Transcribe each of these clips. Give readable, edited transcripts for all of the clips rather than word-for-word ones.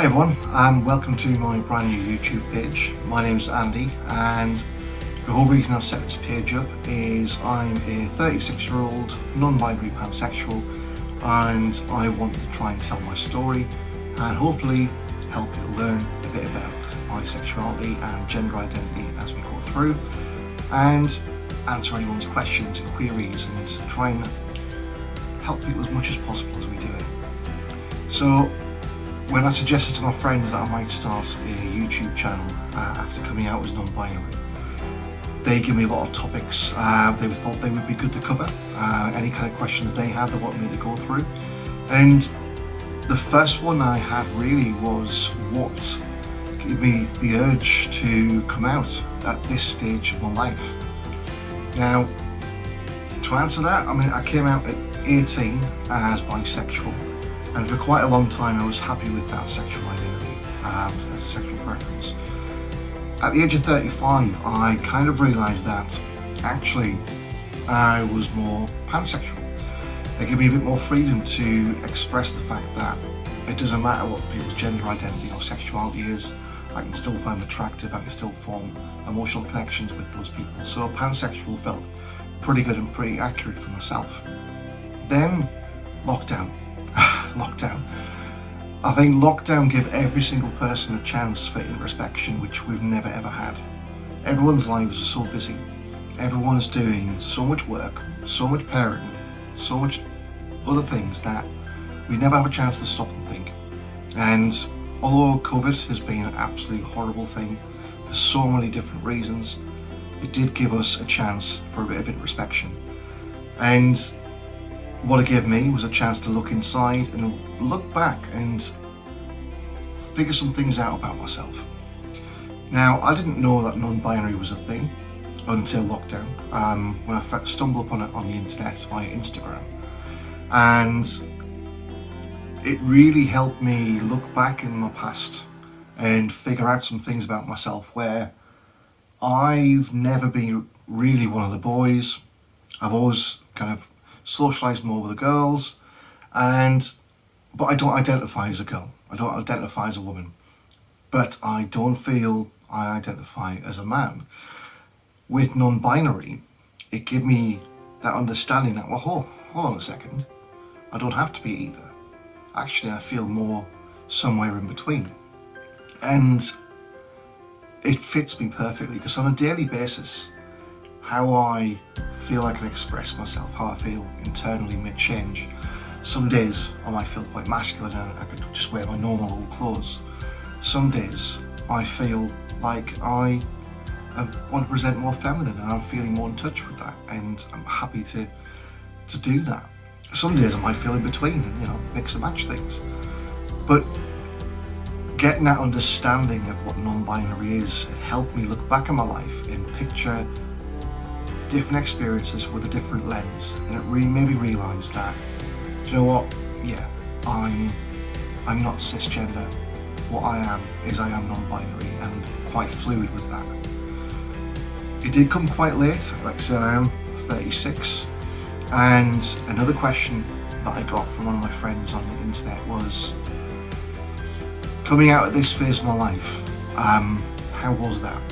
Hi everyone, welcome to my brand new YouTube page. My name is Andy, and the whole reason I've set this page up is I'm a 36-year-old non-binary pansexual, and I want to try and tell my story and hopefully help you learn a bit about my sexuality and gender identity as we go through, and answer anyone's questions and queries and try and help people as much as possible as we do it. So when I suggested to my friends that I might start a YouTube channel after coming out as non-binary, they gave me a lot of topics they thought they would be good to cover, any kind of questions they had they wanted me to go through. And the first one I had really was what gave me the urge to come out at this stage of my life. Now, to answer that, I came out at 18 as bisexual. And for quite a long time I was happy with that sexual identity, as a sexual preference. At the age of 35, I kind of realised that actually I was more pansexual. It gave me a bit more freedom to express the fact that it doesn't matter what people's gender identity or sexuality is, I can still find them attractive, I can still form emotional connections with those people. So pansexual felt pretty good and pretty accurate for myself. Then lockdown. I think lockdown gave every single person a chance for introspection, which we've never ever had. Everyone's lives are so busy. Everyone's doing so much work, so much parenting, so much other things that we never have a chance to stop and think. And although COVID has been an absolute horrible thing for so many different reasons, it did give us a chance for a bit of introspection. And what it gave me was a chance to look inside and look back and figure some things out about myself. Now, I didn't know that non-binary was a thing until lockdown, when I stumbled upon it on the internet via Instagram. And it really helped me look back in my past and figure out some things about myself where I've never been really one of the boys. I've always kind of socialise more with the girls, but I don't identify as a girl, I don't identify as a woman, but I don't feel I identify as a man. With non-binary, it gave me that understanding that, well, hold on a second, I don't have to be either. Actually, I feel more somewhere in between. And it fits me perfectly, because on a daily basis, how I feel I can express myself, how I feel internally may change. Some days I might feel quite masculine and I could just wear my normal old clothes. Some days I feel like I want to present more feminine, and I'm feeling more in touch with that, and I'm happy to do that. Some days I might feel in between and mix and match things. But getting that understanding of what non-binary is, it helped me look back at my life and picture different experiences with a different lens, and it really made me realise that, do you know what, yeah, I'm not cisgender. What I am is I am non-binary and quite fluid with that. It did come quite late, like I said, I am 36, and another question that I got from one of my friends on the internet was, coming out at this phase of my life, how was that?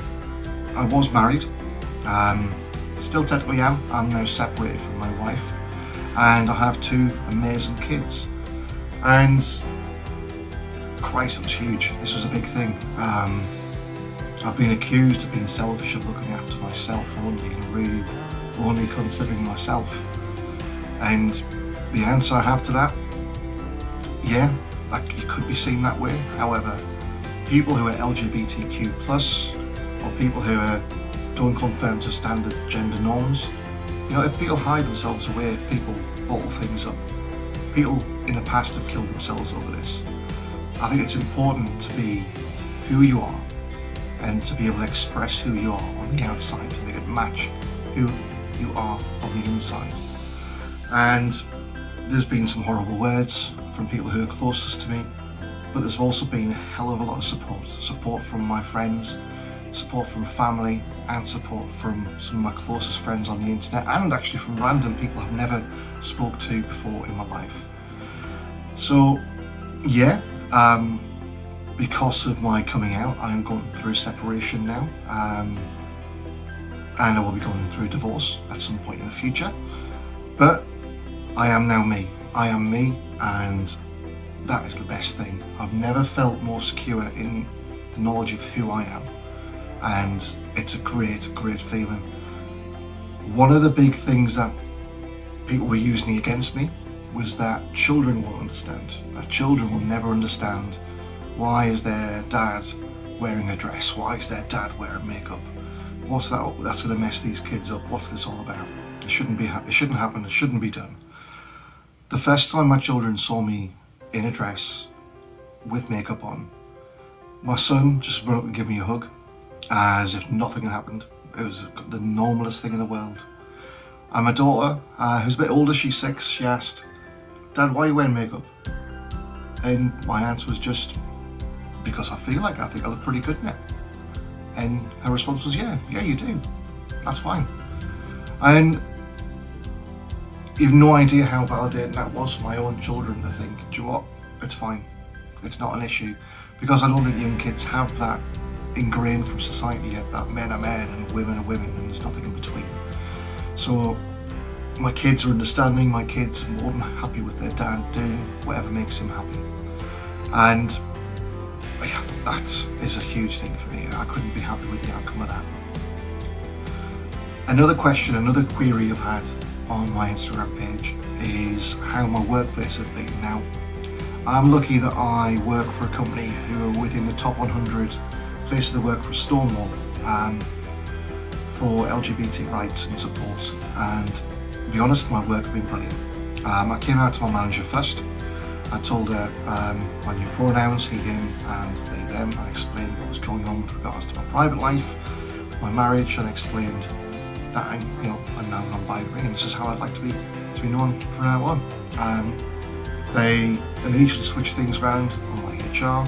I was married, still technically am. I'm now separated from my wife, and I have 2 amazing kids. And Christ, it was huge. This was a big thing. I've been accused of being selfish, of looking after myself only, and really only considering myself. And the answer I have to that, yeah, like, it could be seen that way. However, people who are LGBTQ+, or people who don't conform to standard gender norms, if people hide themselves away, if people bottle things up, people in the past have killed themselves over this. I think it's important to be who you are and to be able to express who you are on the outside, to make it match who you are on the inside. And there's been some horrible words from people who are closest to me, but there's also been a hell of a lot of support from my friends, support from family, and support from some of my closest friends on the internet, and actually from random people I've never spoke to before in my life. So yeah, because of my coming out, I am going through separation now, and I will be going through divorce at some point in the future. But I am now me. I am me, and that is the best thing. I've never felt more secure in the knowledge of who I am, and it's a great feeling. One of the big things that people were using against me was that children won't understand. That children will never understand, why is their dad wearing a dress? Why is their dad wearing makeup? What's that? That's going to mess these kids up. What's this all about? It shouldn't happen. It shouldn't be done. The first time my children saw me in a dress with makeup on, my son just run up and give me a hug as if nothing had happened. It was the normalest thing in the world. And my daughter, who's a bit older, she's 6, she asked, "Dad, why are you wearing makeup?" And my answer was just, "Because I feel like I think I look pretty good in it." And her response was, yeah, you do. That's fine. And you've no idea how validating that was for my own children to think, do you know what, it's fine. It's not an issue. Because I don't think young kids have that ingrained from society yet, that men are men and women are women and there's nothing in between. So my kids are understanding, my kids are more than happy with their dad doing whatever makes him happy. And yeah, that is a huge thing for me. I couldn't be happy with the outcome of that. Another question, another query I've had on my Instagram page is how my workplace has been. Now, I'm lucky that I work for a company who are within the top 100 places to work for Stonewall for LGBT rights and support. And to be honest, my work has been brilliant. I came out to my manager first. I told her my new pronouns, he, him, and they, them, and explained what was going on with regards to my private life, my marriage, and explained that I'm now non-binary, and this is how I'd like to be known from now on. They immediately switched things around on my HR.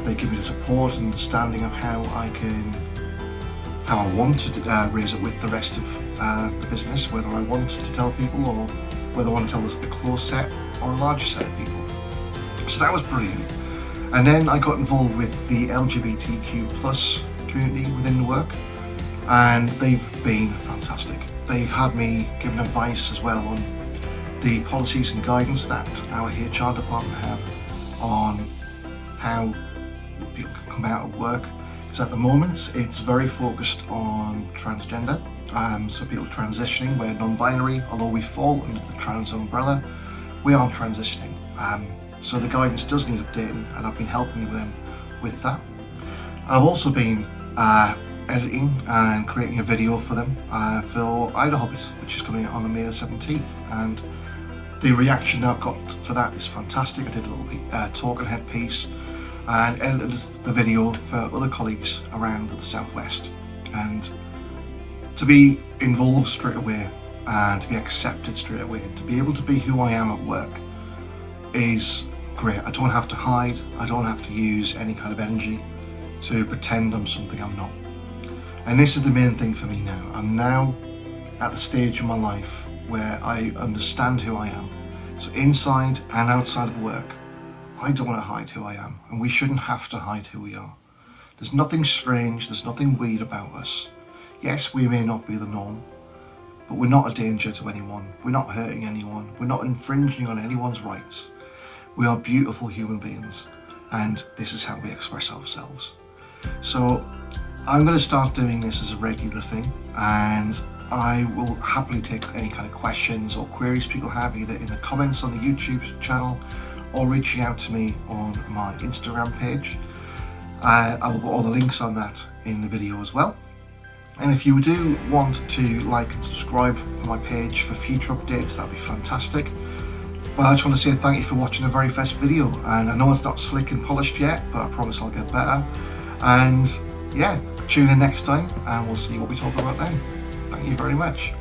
They give me the support and understanding of how I want to raise it with the rest of the business, whether I want to tell people or whether I want to tell a close set or a larger set of people. So that was brilliant. And then I got involved with the LGBTQ plus community within the work, and they've been fantastic. They've had me giving advice as well on the policies and guidance that our HR department have on how people can come out of work. Because at the moment it's very focused on transgender, so people transitioning, we're non-binary, although we fall under the trans umbrella, we are transitioning. So the guidance does need updating, and I've been helping them with that. I've also been editing and creating a video for them for Hobbies, which is coming out on May the 17th, and the reaction I've got for that is fantastic. I did a little talking head piece and edited the video for other colleagues around the Southwest, and to be involved straight away and to be accepted straight away and to be able to be who I am at work is great. I don't have to hide, I don't have to use any kind of energy to pretend I'm something I'm not. And this is the main thing for me now. I'm now at the stage in my life where I understand who I am. So inside and outside of work, I don't want to hide who I am, and we shouldn't have to hide who we are. There's nothing strange, there's nothing weird about us. Yes, we may not be the norm, but we're not a danger to anyone. We're not hurting anyone. We're not infringing on anyone's rights. We are beautiful human beings, and this is how we express ourselves. So I'm going to start doing this as a regular thing, and I will happily take any kind of questions or queries people have, either in the comments on the YouTube channel or reaching out to me on my Instagram page. I will put all the links on that in the video as well. And if you do want to like and subscribe for my page for future updates, that'd be fantastic. But I just want to say thank you for watching the very first video, and I know it's not slick and polished yet, but I promise I'll get better. And yeah, tune in next time and we'll see what we talk about then. Thank you very much.